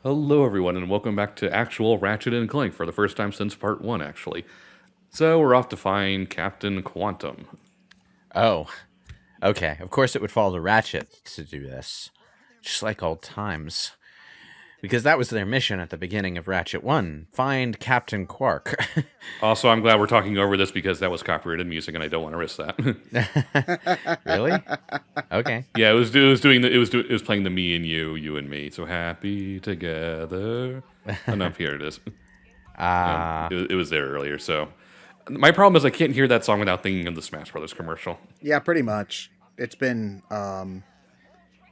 Hello, everyone, and welcome back to actual Ratchet and Clank for the first time since part one, actually. So we're off to find Captain Quantum. Oh, okay. Of course, it would fall to Ratchet to do this, just like old times. Because that was their mission at the beginning of Ratchet 1 find Captain Quark. Also, I'm glad we're talking over this because that was copyrighted music, and I don't want to risk that. Really? Okay. Yeah, it was playing the me and you and me. So happy together. Oh no, here it is. Uh, It was there earlier. So my problem is I can't hear that song without thinking of the Smash Brothers commercial. Yeah, pretty much. It's been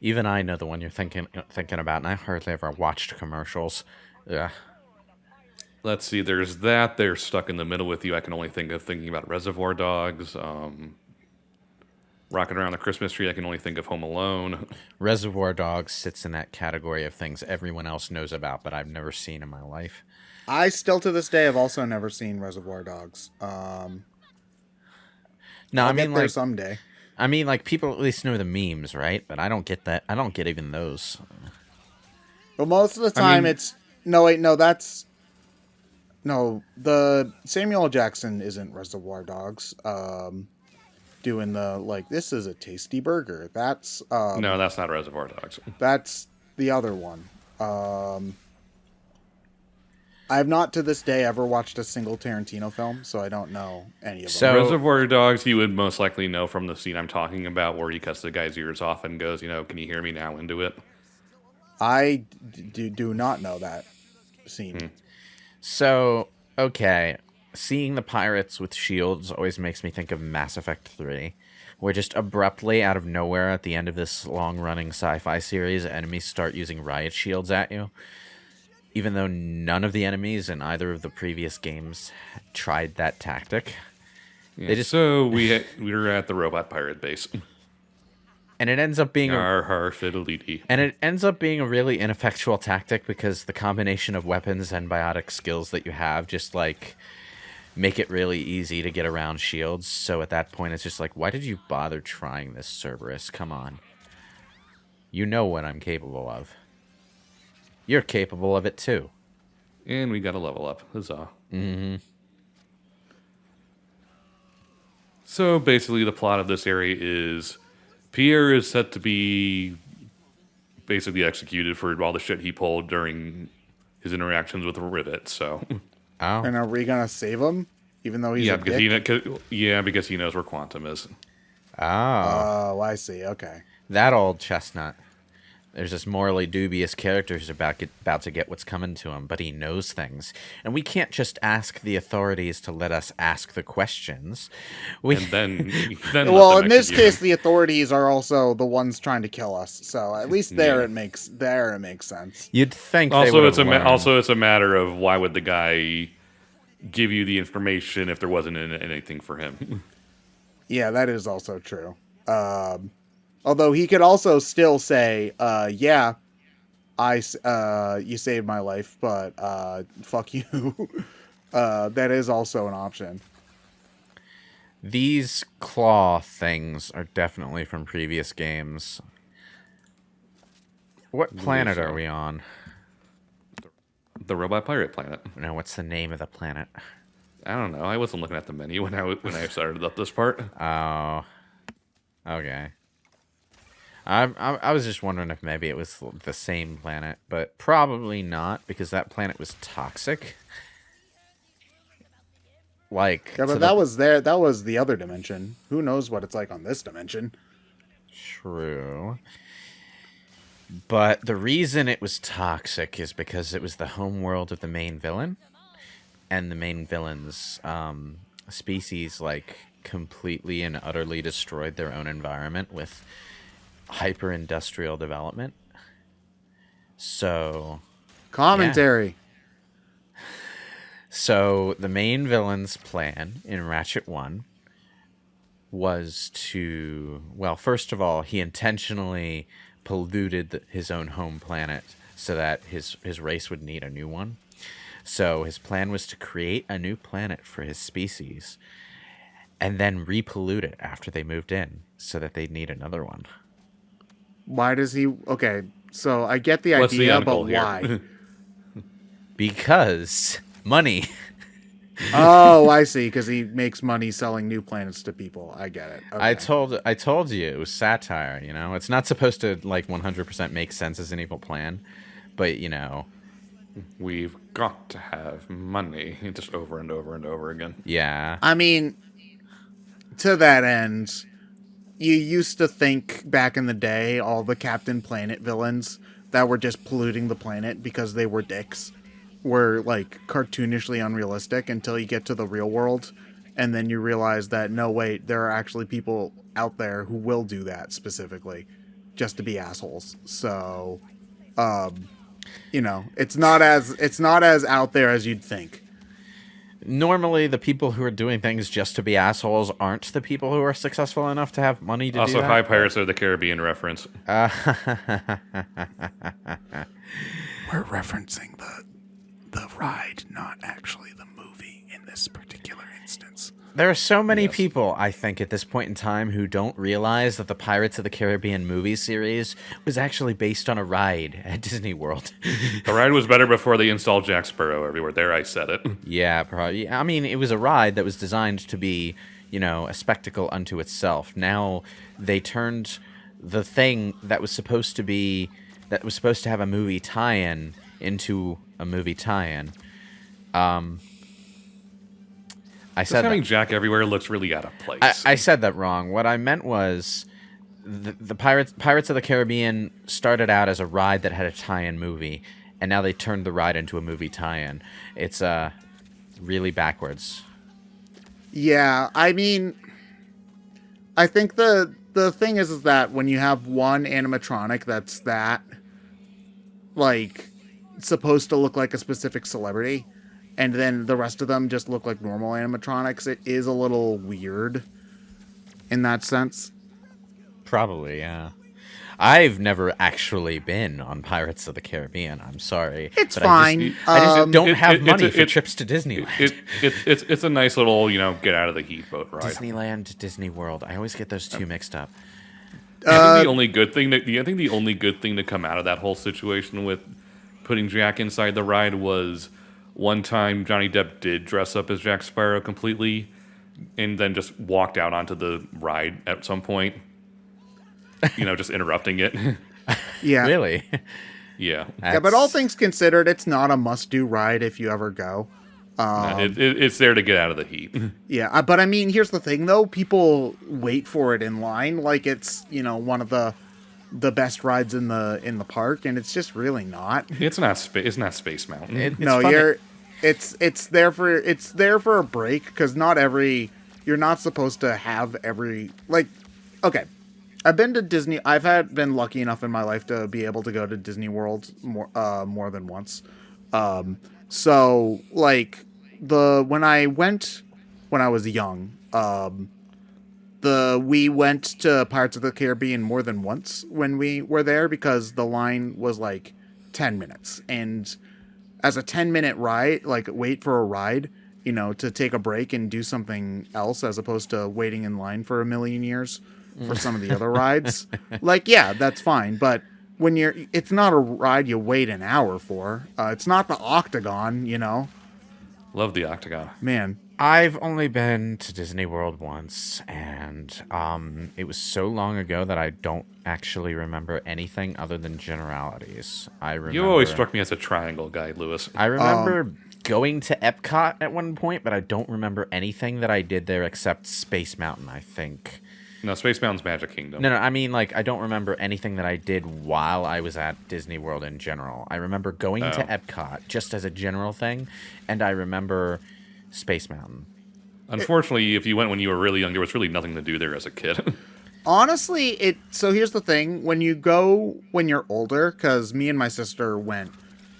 even I know the one you're thinking about, and I hardly ever watched commercials. Yeah. Let's see. There's that. They're stuck in the middle with you. I can only think of thinking about Reservoir Dogs. Rocking around the Christmas tree. I can only think of Home Alone. Reservoir Dogs sits in that category of things everyone else knows about, but I've never seen in my life. I still to this day have also never seen Reservoir Dogs. No, I'll I mean get there like someday. people at least know the memes, right? But I don't get that. I don't get even those. But most of the time it's that's the Samuel L. Jackson isn't Reservoir Dogs. Doing this is a tasty burger. No, that's not Reservoir Dogs. That's the other one. I have not to this day ever watched a single Tarantino film, so I don't know any of them. So- Reservoir Dogs, you would most likely know from the scene I'm talking about where he cuts the guy's ears off and goes, can you hear me now into it? I do not know that scene. So, okay, seeing the pirates with shields always makes me think of Mass Effect 3, where just abruptly out of nowhere at the end of this long-running sci-fi series, enemies start using riot shields at you, even though none of the enemies in either of the previous games tried that tactic. Yeah, so we were at the robot pirate base. And it ends up being Har fiddle-dee. And it ends up being a really ineffectual tactic because the combination of weapons and biotic skills that you have just like make it really easy to get around shields. So at that point, it's just like, why did you bother trying this, Cerberus? Come on. You know what I'm capable of. You're capable of it too. And we got a level up. Huzzah. Mm-hmm. So basically the plot of this area is Pierre is set to be basically executed for all the shit he pulled during his interactions with Rivet, so... Oh. And are we gonna save him, even though he's because he knows where Quantum is. Oh. Oh, I see. Okay. That old chestnut. There's this morally dubious character who's about to get what's coming to him, but he knows things. And we can't just ask the authorities to let us ask the questions. And then well, in this case, the authorities are also the ones trying to kill us. So at least it makes sense. You'd think. Also, it's a matter of why would the guy give you the information if there wasn't anything for him. Yeah, that is also true. Although he could also still say, "Yeah, you saved my life, but fuck you." That is also an option. These claw things are definitely from previous games. What planet are we on? The robot pirate planet. No, what's the name of the planet? I don't know. I wasn't looking at the menu when I started up this part. Oh, okay. I was just wondering if maybe it was the same planet, but probably not because that planet was toxic. Like, yeah, but that was the other dimension. Who knows what it's like on this dimension? True. But the reason it was toxic is because it was the home world of the main villain, and the main villain's species like completely and utterly destroyed their own environment with hyper-industrial development. So Commentary. Yeah. So the main villain's plan in Ratchet 1 was to, well, first of all, he intentionally polluted his own home planet so that his race would need a new one. So his plan was to create a new planet for his species and then repollute it after they moved in so that they'd need another one. Why does he... Okay, so I get the idea, but why? Because money. Oh, I see. Because he makes money selling new planets to people. I get it. Okay. I told you it was satire. You know, it's not supposed to like 100% make sense as an evil plan, but you know, We've got to have money, just over and over and over again. yeah. I mean, to that end, you used to think back in the day all the Captain Planet villains that were just polluting the planet because they were dicks were like cartoonishly unrealistic until you get to the real world, and then you realize that no, wait, there are actually people out there who will do that specifically just to be assholes. So you know, it's not as out there as you'd think. Normally, the people who are doing things just to be assholes aren't the people who are successful enough to have money to do Also, that. high Pirates of the Caribbean reference. We're referencing the ride, not actually the movie in this particular instance. There are so many Yes. people, I think, at this point in time who don't realize that the Pirates of the Caribbean movie series was actually based on a ride at Disney World. The ride was better before they installed Jack Sparrow everywhere. There, I said it. Yeah, probably. I mean, it was a ride that was designed to be, you know, a spectacle unto itself. Now they turned the thing that was supposed to have a movie tie-in into a movie tie-in. I Just said having that. Jack everywhere looks really out of place. I said that wrong. What I meant was the Pirates of the Caribbean started out as a ride that had a tie-in movie, and now they turned the ride into a movie tie-in. It's really backwards. Yeah, I mean, I think the thing is that when you have one animatronic that's that, like, supposed to look like a specific celebrity, and then the rest of them just look like normal animatronics, it is a little weird in that sense. Probably, yeah. I've never actually been on Pirates of the Caribbean. I'm sorry. It's but fine. I just don't have it's money a- for it- trips to Disneyland. It's a nice little, get out of the heat boat ride. Disneyland, Disney World. I always get those two mixed up. I think the only good thing to come out of that whole situation with putting Jack inside the ride was one time Johnny Depp did dress up as Jack Sparrow completely, and then just walked out onto the ride at some point. Just interrupting it. Yeah. Really? Yeah, Yeah, but all things considered, it's not a must-do ride if you ever go. it's there to get out of the heat. Yeah, but I mean, here's the thing, though. People wait for it in line like it's, one of the best rides in the park, and it's just really not. It's not Space Mountain. It's No, funny. it's there for a break, because you're not supposed to have every, like, okay. I've been to Disney. Been lucky enough in my life to be able to go to Disney World more than once. So like when I was young, we went to Pirates of the Caribbean more than once when we were there, because the line was like 10 minutes, and as a 10-minute ride, like wait for a ride, to take a break and do something else as opposed to waiting in line for a million years for some of the other rides. Like, yeah, that's fine. But when it's not a ride you wait an hour for. It's not the Octagon, Love the Octagon. Man. I've only been to Disney World once, and it was so long ago that I don't actually remember anything other than generalities. You always struck me as a triangle guy, Lewis. I remember going to Epcot at one point, but I don't remember anything that I did there except Space Mountain, I think. No, Space Mountain's Magic Kingdom. No, I mean, like, I don't remember anything that I did while I was at Disney World in general. I remember going to Epcot just as a general thing, and I remember Space Mountain. Unfortunately, if you went when you were really young, there was really nothing to do there as a kid. Honestly, so here's the thing. When you go when you're older, because me and my sister went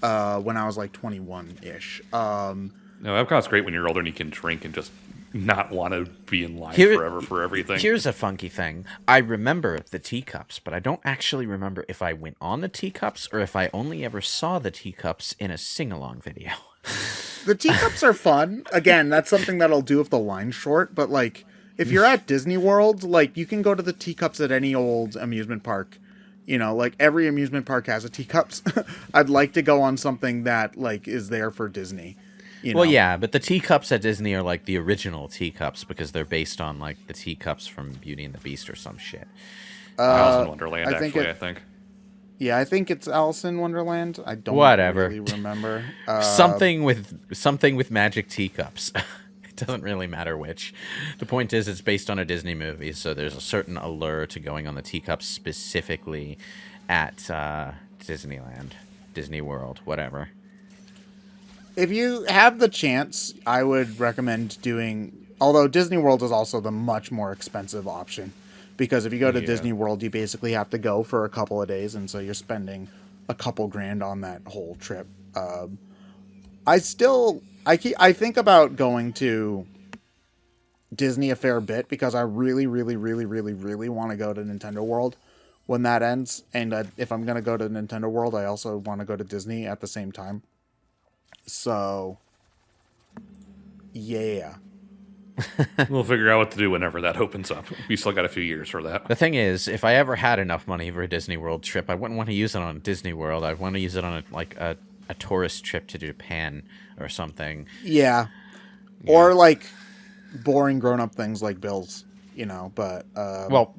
when I was like 21-ish. No, Epcot's great when you're older and you can drink and just not want to be in line forever for everything. Here's a funky thing. I remember the teacups, but I don't actually remember if I went on the teacups or if I only ever saw the teacups in a sing-along video. The teacups are fun. Again, that's something that I'll do if the line's short. But, like, if you're at Disney World, like, you can go to the teacups at any old amusement park. You know, like every amusement park has a teacups. I'd like to go on something that like is there for Disney. You Well, know? yeah, but the teacups at Disney are like the original teacups because they're based on like the teacups from Beauty and the Beast or some shit. Alice in Wonderland, I think actually, I think. Yeah, I think it's Alice in Wonderland. I don't Whatever. really remember. Something with magic teacups. It doesn't really matter which. The point is, it's based on a Disney movie, so there's a certain allure to going on the teacups specifically at Disneyland, Disney World, whatever. If you have the chance, I would recommend doing. Although Disney World is also the much more expensive option, because if you go to Yeah. Disney World, you basically have to go for a couple of days, and so you're spending a couple grand on that whole trip. I think about going to Disney a fair bit because I really, really, really, really, really want to go to Nintendo World when that ends. And if I'm gonna go to Nintendo World, I also want to go to Disney at the same time. So, yeah. We'll figure out what to do whenever that opens up. We still got a few years for that. The thing is, if I ever had enough money for a Disney World trip, I wouldn't want to use it on Disney World. I'd want to use it on a tourist trip to Japan or something. Yeah. Or like boring grown-up things like bills, you know, but Well,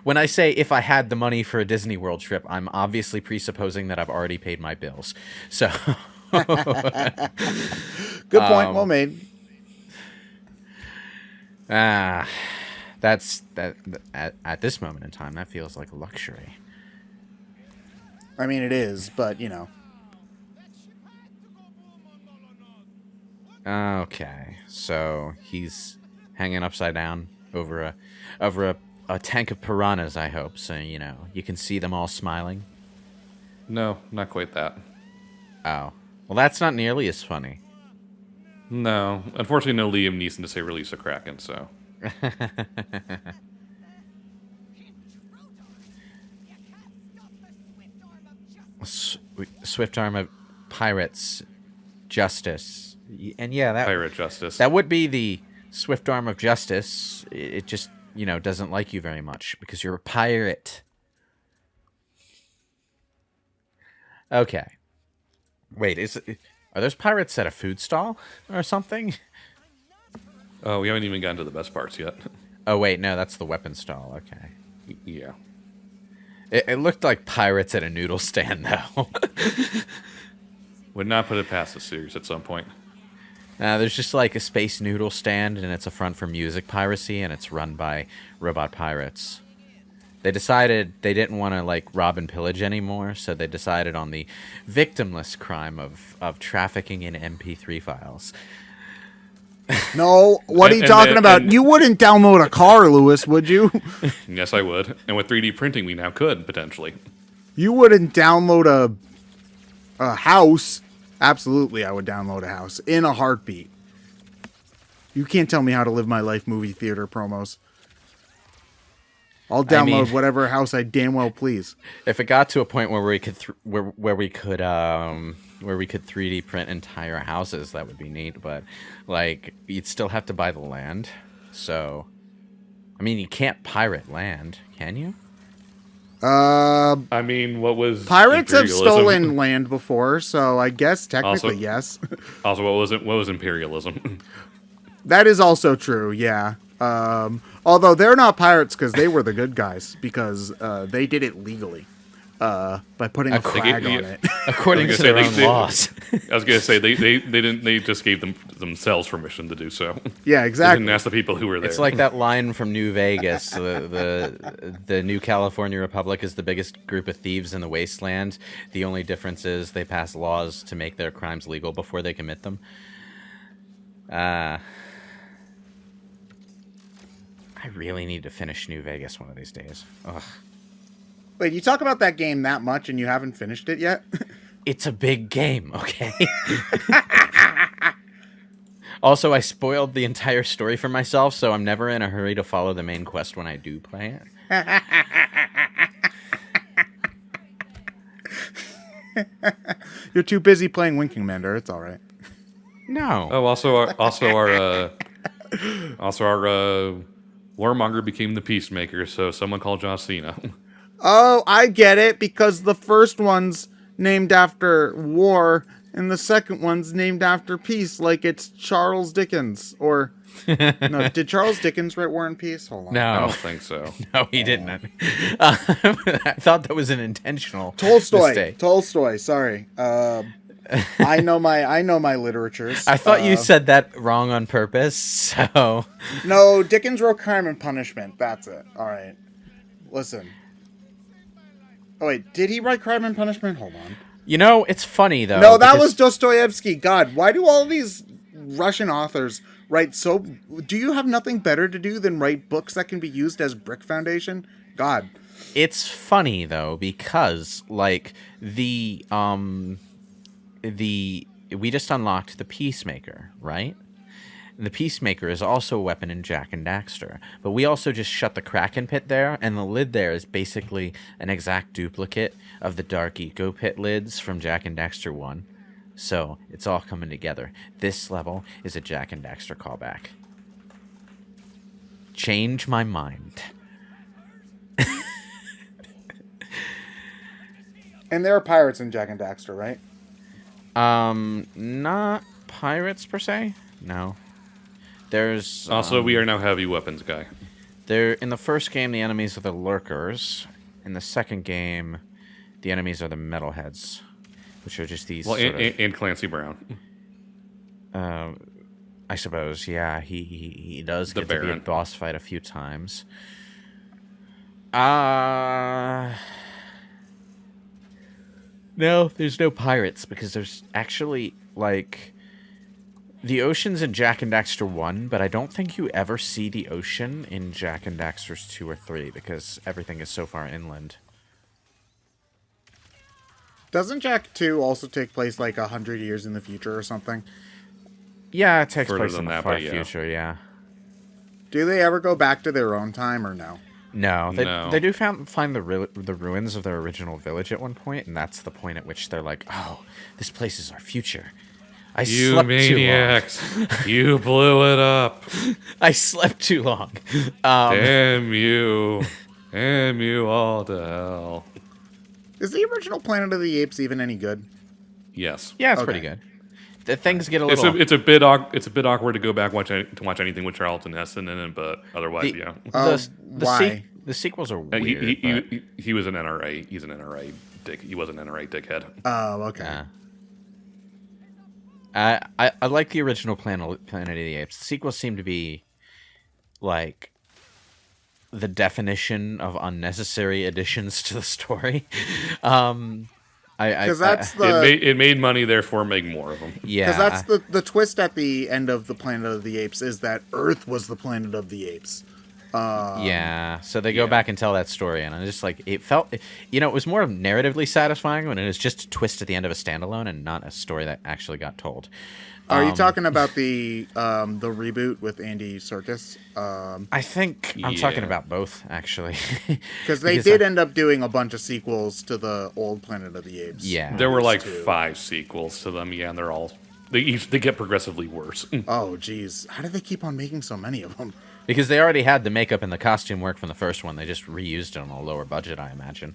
when I say if I had the money for a Disney World trip, I'm obviously presupposing that I've already paid my bills. So, good point, well made. that's that at this moment in time, that feels like a luxury. I mean, it is, but you know. Okay, so he's hanging upside down over a tank of piranhas, I hope. So, you know, you can see them all smiling. No, not quite that. Oh. Well, that's not nearly as funny. No. Unfortunately, no Liam Neeson to say release a Kraken, so. Swift arm of pirates, justice. And yeah, Pirate Justice. that would be the swift arm of justice. It just, you know, doesn't like you very much because you're a pirate. Okay. Wait, are those pirates at a food stall or something? Oh, we haven't even gotten to the best parts yet. Oh, wait, no, that's the weapon stall. Okay. Yeah. It looked like pirates at a noodle stand, though. Would not put it past the series at some point. There's just like a space noodle stand, and it's a front for music piracy, and it's run by robot pirates. They decided they didn't want to like rob and pillage anymore, so they decided on the victimless crime of trafficking in MP3 files. No, what are you talking about? You wouldn't download a car, Lewis, would you? Yes, I would. And with 3D printing, we now could, potentially. You wouldn't download a house. Absolutely, I would download a house in a heartbeat. You can't tell me how to live my life, movie theater promos. I'll download whatever house I damn well please. If it got to a point where we could where we could 3D print entire houses, that would be neat. But like, you'd still have to buy the land. So, I mean, you can't pirate land, can you? I mean, what was Pirates have imperialism? stolen land before, so I guess technically Also- yes. Also, what was imperialism? That is also true, yeah. Although they're not pirates because they were the good guys because they did it legally by putting a flag on it. According to their own laws. I was gonna say they didn't. They just gave themselves permission to do so. Yeah, They exactly. didn't ask the people who were there. It's like that line from New Vegas: the New California Republic is the biggest group of thieves in the wasteland. The only difference is they pass laws to make their crimes legal before they commit them. I really need to finish New Vegas one of these days. Ugh. Wait, you talk about that game that much and you haven't finished it yet? It's a big game, okay? Also, I spoiled the entire story for myself, so I'm never in a hurry to follow the main quest when I do play it. You're too busy playing Wing Commander. It's all right. No. Oh, also our warmonger became the peacemaker. So someone called John Cena. Oh, I get it, because the first one's named after war and the second one's named after peace, like it's Charles Dickens. Or no, did Charles Dickens write War and Peace? Hold on. I No, don't think so. no, he didn't. I thought that was an intentional mistake. Tolstoy. Sorry. I know my literatures. I thought you said that wrong on purpose. So No, Dickens wrote Crime and Punishment. That's it. All right. Listen. Oh wait, did he write Crime and Punishment? Hold on. it's funny though. No, that because was Dostoevsky. God, why do all these Russian authors write so? Do you have nothing better to do than write books that can be used as brick foundation? God. It's funny though because like the we just unlocked the Peacemaker, right? The Peacemaker is also a weapon in Jak and Daxter, but we also just shut the Kraken pit there, and the lid there is basically an exact duplicate of the Dark Eco pit lids from Jak and Daxter 1. So it's all coming together. This level is a Jak and Daxter callback. Change my mind. And there are pirates in Jak and Daxter, right? Not pirates per se. No. There's Also, we are now heavy weapons guy. there in the first game the enemies are the lurkers. In the second game, the enemies are the metalheads, which are just these. Well, sort of, and Clancy Brown. I suppose, yeah, he does The get to be a Baron. boss fight a few times. No, there's no pirates because there's actually like the ocean's in Jak and Daxter 1, but I don't think you ever see the ocean in Jak and Daxter's 2 or 3 because everything is so far inland. Doesn't Jak 2 also take place like 100 years in the future or something? Yeah, it takes Further place than in the that, far but yeah. future, yeah. Do they ever go back to their own time or no? No, No. they do find the ruins of their original village at one point, and that's the point at which they're like, "Oh, this place is our future." I You slept maniacs! You blew it up! too long. I slept too long. Damn you! Damn you all to hell! Is the original Planet of the Apes even any good? Yes. Yeah, it's Okay. pretty good. The things get a It's little. a it's a bit awkward to go back to watch anything with Charlton Heston in it, but otherwise, The- yeah. Why? The sequels are Uh, weird. he was an NRA. He's an NRA dick. He was an NRA dickhead. Oh, okay. I like the original Planet of the Apes. The sequels seem to be like the definition of unnecessary additions to the story. Because that's the It made money, therefore make more of them. yeah. because that's the twist at the end of the Planet of the Apes is that Earth was the Planet of the Apes. Yeah, so they go back and tell that story, and I'm just like, it felt, it was more narratively satisfying when it was just a twist at the end of a standalone and not a story that actually got told. Are you talking about the reboot with Andy Serkis? I think I'm talking Yeah. about both, actually. Because they did end up doing a bunch of sequels to the old Planet of the Apes. Yeah. There were like Two. 5 sequels to them. Yeah, and they're all they get progressively worse. Oh, geez. How did they keep on making so many of them? Because they already had the makeup and the costume work from the first one. They just reused it on a lower budget, I imagine.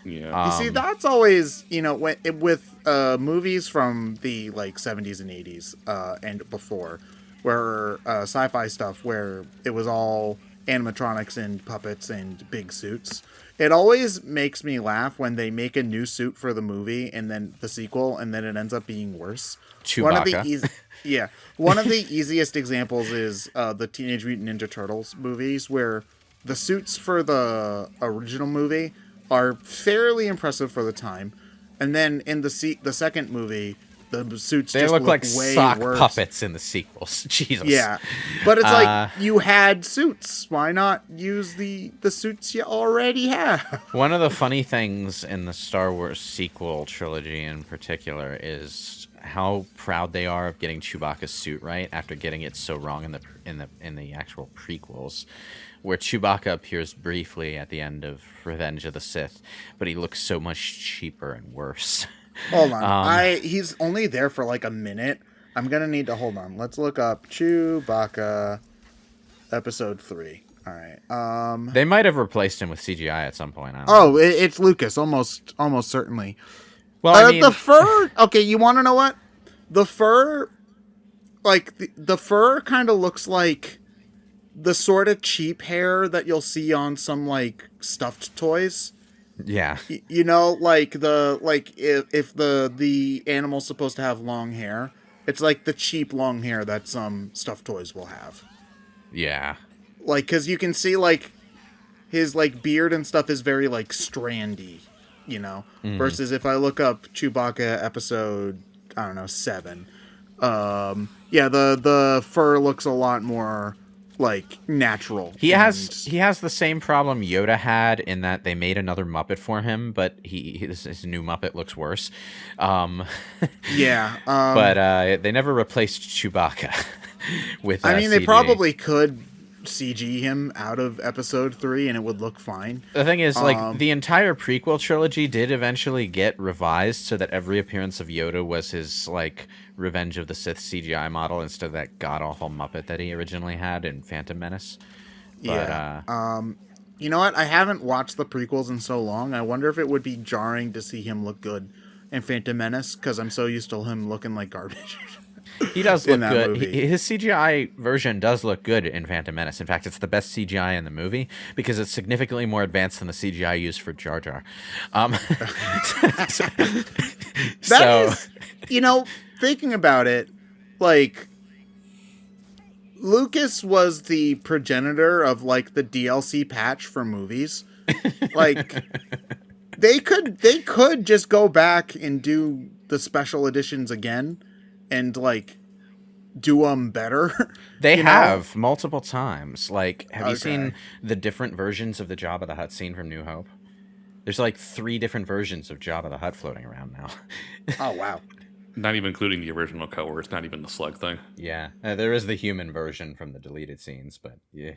Yeah. You see, that's always, with movies from the like 70s and 80s and before, where sci-fi stuff, where it was all animatronics and puppets and big suits. It always makes me laugh when they make a new suit for the movie and then the sequel, and then it ends up being worse. Chewbacca. One of the easiest examples is the Teenage Mutant Ninja Turtles movies, where the suits for the original movie are fairly impressive for the time, and then in the second movie, the suits They just look like way sock worse. puppets in the sequels. Jesus. Yeah, but it's like you had suits. Why not use the suits you already have? One of the funny things in the Star Wars sequel trilogy in particular is how proud they are of getting Chewbacca's suit right after getting it so wrong in the actual prequels, where Chewbacca appears briefly at the end of Revenge of the Sith, but he looks so much cheaper and worse. Hold on, he's only there for like a minute. I'm gonna need to hold on. Let's look up Chewbacca, episode 3. All right. They might have replaced him with CGI at some point. I don't know. Oh, it's Lucas, almost certainly. Well, I mean, The fur. Okay, you want to know what? The fur, like the fur, kind of looks like the sort of cheap hair that you'll see on some like stuffed toys. yeah. You know, like if the animal's supposed to have long hair, it's like the cheap long hair that some stuffed toys will have. Yeah. Like, because you can see like his like beard and stuff is very like strandy, you know. Versus if I look up Chewbacca episode, I don't know, 7. Yeah, the fur looks a lot more like natural. He has the same problem Yoda had in that they made another Muppet for him, but his new Muppet looks worse. Yeah, but they never replaced Chewbacca with. I mean, they CG. probably could CG him out of episode 3 and it would look fine. The thing is, like, the entire prequel trilogy did eventually get revised so that every appearance of Yoda was his, like, Revenge of the Sith CGI model instead of that god-awful Muppet that he originally had in Phantom Menace. But, Yeah. You know what? I haven't watched the prequels in so long. I wonder if it would be jarring to see him look good in Phantom Menace, because I'm so used to him looking like garbage. he does look that good. movie. His CGI version does look good in Phantom Menace. In fact, it's the best CGI in the movie because it's significantly more advanced than the CGI used for Jar Jar. That is, you know, thinking about it, like, Lucas was the progenitor of, like, the DLC patch for movies. Like, they could just go back and do the special editions again and, like, do them better. They you know? have multiple times. Like, have you Okay. seen the different versions of the Jabba the Hutt scene from New Hope? There's like 3 different versions of Jabba the Hutt floating around now. Oh, wow. Not even including the original cut where it's not even the slug thing. Yeah, there is the human version from the deleted scenes, but yeah.